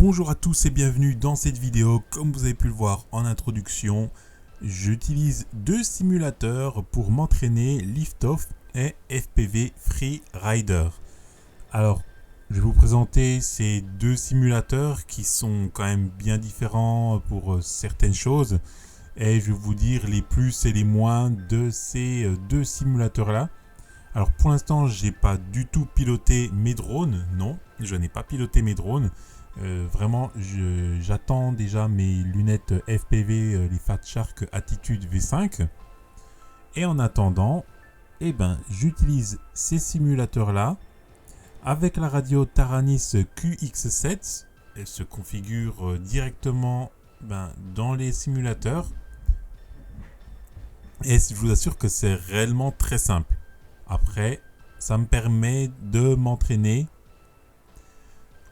Bonjour à tous et bienvenue dans cette vidéo. Comme vous avez pu le voir en introduction, j'utilise deux simulateurs pour m'entraîner Liftoff et FPV Freerider. Alors, je vais vous présenter ces deux simulateurs qui sont quand même bien différents pour certaines choses et je vais vous dire les plus et les moins de ces deux simulateurs-là. Alors pour l'instant, j'ai pas du tout piloté mes drones, non, je n'ai pas piloté mes drones. Vraiment, j'attends déjà mes lunettes FPV, les Fat Shark Attitude V5. Et en attendant, j'utilise ces simulateurs-là avec la radio Taranis QX7. Elle se configure directement dans les simulateurs. Et je vous assure que c'est réellement très simple. Après, ça me permet de m'entraîner.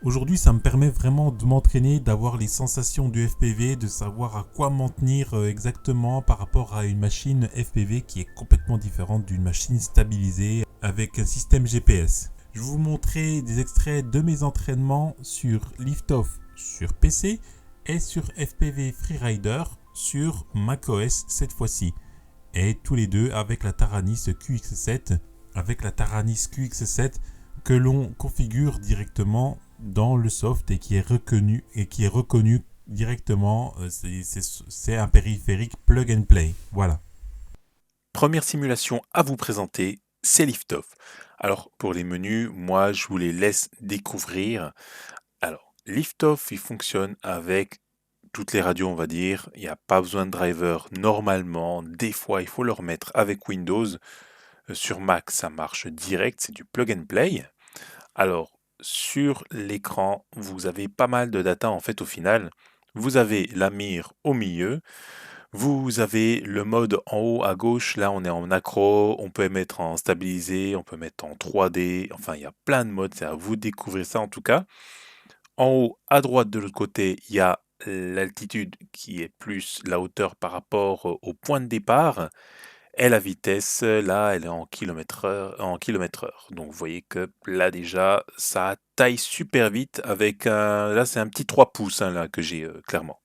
Aujourd'hui, ça me permet vraiment de m'entraîner, d'avoir les sensations du FPV, de savoir à quoi m'en tenir exactement par rapport à une machine FPV qui est complètement différente d'une machine stabilisée avec un système GPS. Je vais vous montrer des extraits de mes entraînements sur Liftoff sur PC et sur FPV Freerider sur macOS cette fois-ci. Et tous les deux avec la Taranis QX7, que l'on configure directement dans le soft et qui est reconnu directement. C'est un périphérique plug and play. Voilà. Première simulation à vous présenter, c'est Liftoff. Alors pour les menus, moi je vous les laisse découvrir. Alors Liftoff, il fonctionne avec toutes les radios, on va dire. Il n'y a pas besoin de driver normalement. Des fois, il faut le remettre avec Windows. Sur Mac, ça marche direct, c'est du plug and play. Alors sur l'écran, vous avez pas mal de data en fait au final. Vous avez la mire au milieu. Vous avez le mode en haut à gauche, là on est en accro, on peut mettre en stabilisé, on peut mettre en 3D, enfin il y a plein de modes, c'est à vous de découvrir ça en tout cas. En haut à droite de l'autre côté, il y a l'altitude qui est plus la hauteur par rapport au point de départ, et la vitesse, là elle est en kilomètre heure. Donc vous voyez que là déjà ça taille super vite avec là c'est un petit 3 pouces hein, là que j'ai clairement.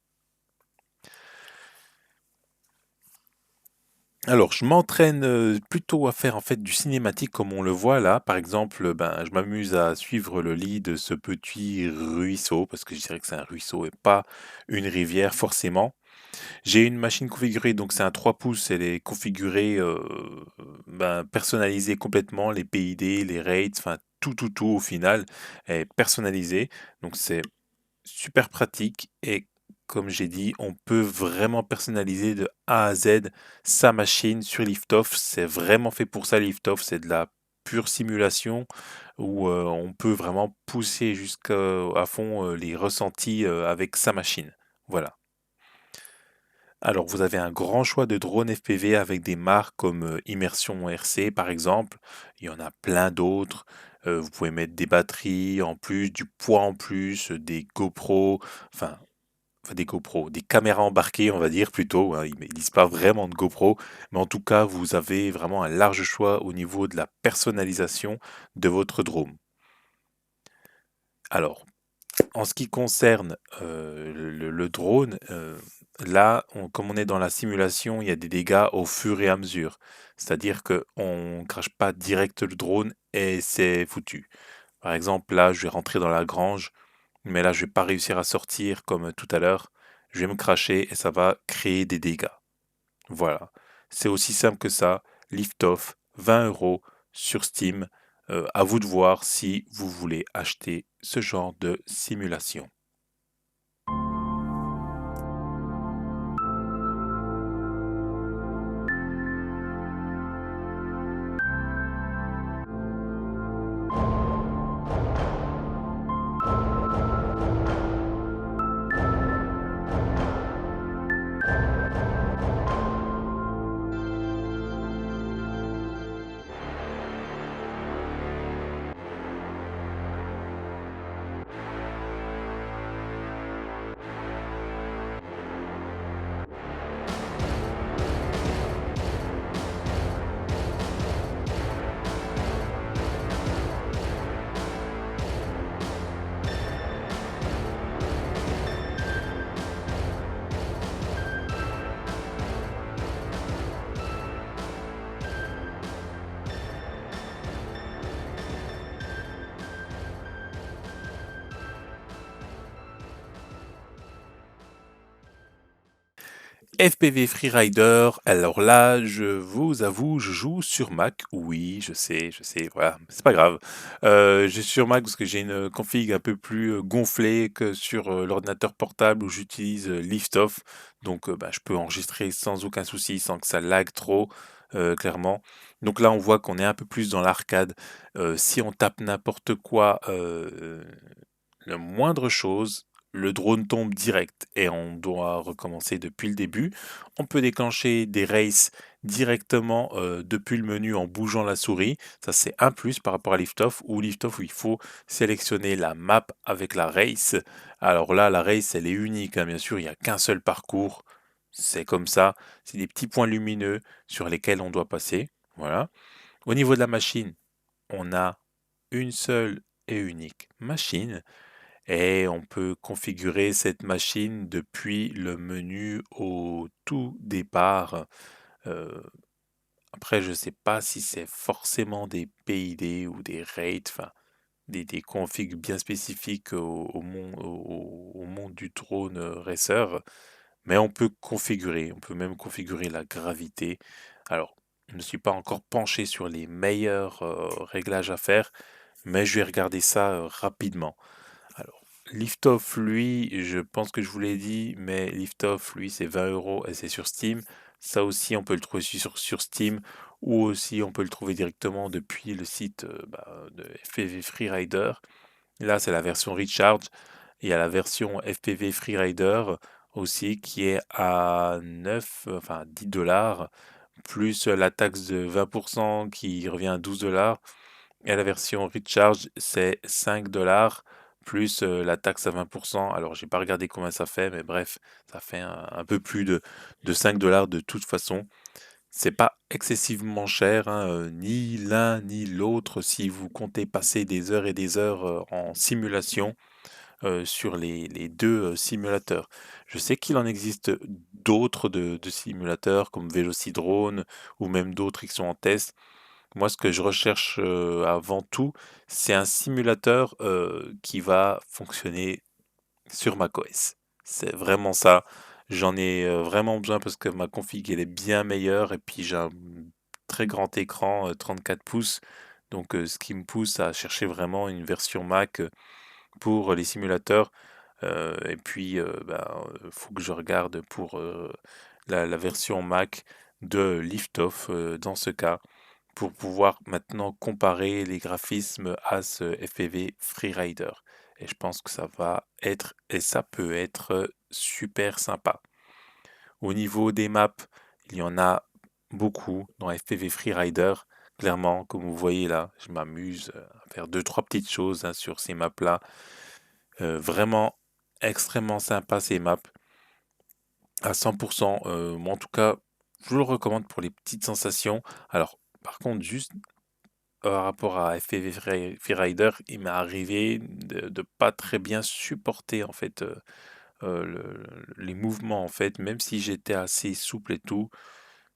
Alors, je m'entraîne plutôt à faire en fait du cinématique comme on le voit là. Par exemple, je m'amuse à suivre le lit de ce petit ruisseau, parce que je dirais que c'est un ruisseau et pas une rivière forcément. J'ai une machine configurée, donc c'est un 3 pouces, elle est configurée, personnalisée complètement, les PID, les rates, enfin tout au final est personnalisé. Donc c'est super pratique et comme j'ai dit, on peut vraiment personnaliser de A à Z sa machine sur Liftoff. C'est vraiment fait pour ça, Liftoff. C'est de la pure simulation où on peut vraiment pousser jusqu'à fond les ressentis avec sa machine. Voilà. Alors, vous avez un grand choix de drones FPV avec des marques comme Immersion RC par exemple. Il y en a plein d'autres. Vous pouvez mettre des batteries en plus, du poids en plus, des GoPro, enfin des GoPro, des caméras embarquées, on va dire plutôt. Hein, ils disent pas vraiment de GoPro, mais en tout cas, vous avez vraiment un large choix au niveau de la personnalisation de votre drone. Alors, en ce qui concerne le drone, là, comme on est dans la simulation, il y a des dégâts au fur et à mesure. C'est-à-dire qu'on ne crache pas direct le drone et c'est foutu. Par exemple, là, je vais rentrer dans la grange, mais là, je vais pas réussir à sortir comme tout à l'heure. Je vais me cracher et ça va créer des dégâts. Voilà. C'est aussi simple que ça. Liftoff, 20 € sur Steam. À vous de voir si vous voulez acheter ce genre de simulation. FPV Freerider, alors là, je vous avoue, je joue sur Mac. Oui, je sais, voilà, c'est pas grave. Je suis sur Mac parce que j'ai une config un peu plus gonflée que sur l'ordinateur portable où j'utilise Liftoff. Donc, bah, je peux enregistrer sans aucun souci, sans que ça lag trop, clairement. Donc là, on voit qu'on est un peu plus dans l'arcade. Si on tape n'importe quoi, la moindre chose, le drone tombe direct et on doit recommencer depuis le début. On peut déclencher des races directement depuis le menu en bougeant la souris. Ça, c'est un plus par rapport à Liftoff, où Liftoff, où il faut sélectionner la map avec la race. Alors là, la race, elle est unique, hein, bien sûr, il n'y a qu'un seul parcours. C'est comme ça, c'est des petits points lumineux sur lesquels on doit passer. Voilà. Au niveau de la machine, on a une seule et unique machine et on peut configurer cette machine depuis le menu au tout départ. Euh, Après, je ne sais pas si c'est forcément des PID ou des rates, enfin des configs bien spécifiques au monde du drone racer, mais on peut configurer, on peut même configurer la gravité. Alors, je ne suis pas encore penché sur les meilleurs réglages à faire, mais je vais regarder ça rapidement. Alors, Liftoff, lui, je pense que je vous l'ai dit, mais Liftoff, lui, c'est 20 € et c'est sur Steam. Ça aussi, on peut le trouver sur Steam ou aussi on peut le trouver directement depuis le site de FPV Freerider. Là, c'est la version Recharge. Il y a la version FPV Freerider aussi qui est à 10 dollars, plus la taxe de 20% qui revient à 12 dollars. Et la version Recharge, c'est 5 dollars plus la taxe à 20%. Alors, j'ai pas regardé combien ça fait, mais bref, ça fait un peu plus de 5 dollars de toute façon. C'est pas excessivement cher, hein, ni l'un ni l'autre si vous comptez passer des heures et des heures en simulation sur les deux simulateurs. Je sais qu'il en existe d'autres de simulateurs comme Velocidrone ou même d'autres qui sont en test. Moi, ce que je recherche avant tout, c'est un simulateur qui va fonctionner sur macOS. C'est vraiment ça. J'en ai vraiment besoin parce que ma config elle est bien meilleure et puis j'ai un très grand écran 34 pouces. Donc ce qui me pousse à chercher vraiment une version Mac pour les simulateurs. Et puis faut que je regarde pour la version Mac de Liftoff dans ce cas pour pouvoir maintenant comparer les graphismes à ce FPV Freerider. Et je pense que ça va être, et ça peut être super sympa. Au niveau des maps, il y en a beaucoup dans FPV Freerider. Clairement, comme vous voyez là, je m'amuse à faire deux, trois petites choses hein, sur ces maps-là. Vraiment extrêmement sympa ces maps. À 100%. Moi, en tout cas, je vous le recommande pour les petites sensations. Alors, par contre, juste par rapport à FPV Freerider, il m'est arrivé de pas très bien supporter en fait les mouvements en fait, même si j'étais assez souple et tout.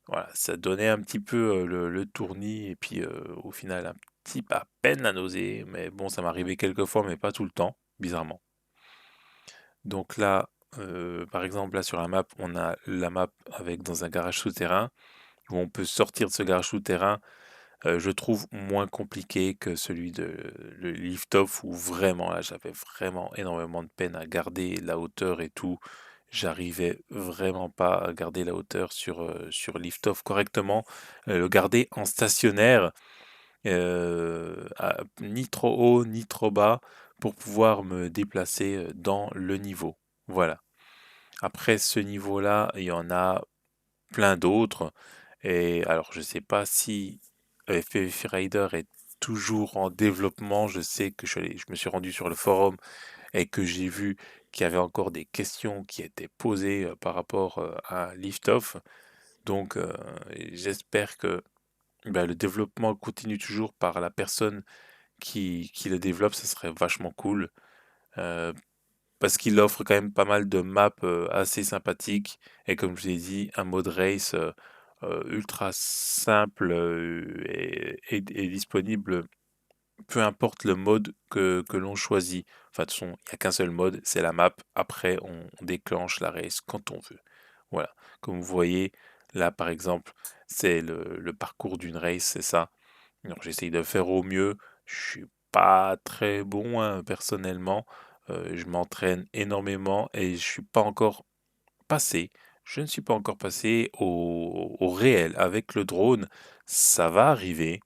Voilà, ça donnait un petit peu le tournis et puis au final un petit à peine la nausée. Mais bon, ça m'arrivait quelques fois, mais pas tout le temps, bizarrement. Donc là, par exemple, là sur la map, on a la map avec dans un garage souterrain où on peut sortir de ce garage souterrain. Je trouve moins compliqué que celui de le lift-off où vraiment là j'avais vraiment énormément de peine à garder la hauteur et tout. J'arrivais vraiment pas à garder la hauteur sur lift-off correctement. Le garder en stationnaire, ni trop haut ni trop bas pour pouvoir me déplacer dans le niveau. Voilà. Après ce niveau-là, il y en a plein d'autres. Et alors, je sais pas si FPV Rider est toujours en développement. Je sais que je me suis rendu sur le forum et que j'ai vu qu'il y avait encore des questions qui étaient posées par rapport à Liftoff. Donc, j'espère que le développement continue toujours par la personne qui le développe. Ça serait vachement cool. Euh, Parce qu'il offre quand même pas mal de maps assez sympathiques et comme je vous ai dit, un mode race ultra simple et disponible peu importe le mode que l'on choisit. Enfin, de toute façon, il n'y a qu'un seul mode, c'est la map. Après, on déclenche la race quand on veut. Voilà, comme vous voyez, là par exemple, c'est le parcours d'une race, c'est ça. Alors j'essaye de faire au mieux. Je suis pas très bon, hein, personnellement. Je m'entraîne énormément et je suis pas encore passé. Je ne suis pas encore passé au réel avec le drone. Ça va arriver,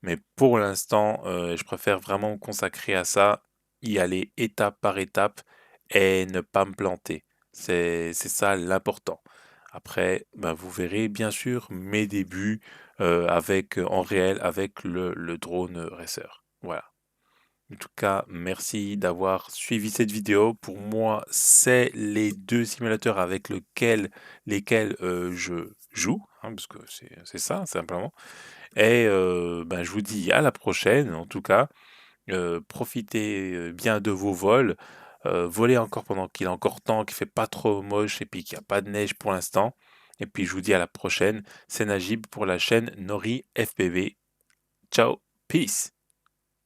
mais pour l'instant, je préfère vraiment me consacrer à ça, y aller étape par étape et ne pas me planter. C'est ça l'important. Après, ben, vous verrez bien sûr mes débuts avec, en réel avec le drone racer. Voilà. En tout cas, merci d'avoir suivi cette vidéo. Pour moi, c'est les deux simulateurs avec lesquels je joue, hein, parce que c'est ça, simplement. Et ben, je vous dis à la prochaine, en tout cas. Profitez bien de vos vols. Volez encore pendant qu'il est encore temps, qu'il fait pas trop moche et puis qu'il n'y a pas de neige pour l'instant. Et puis je vous dis à la prochaine. C'est Najib pour la chaîne Nori FPV. Ciao, peace.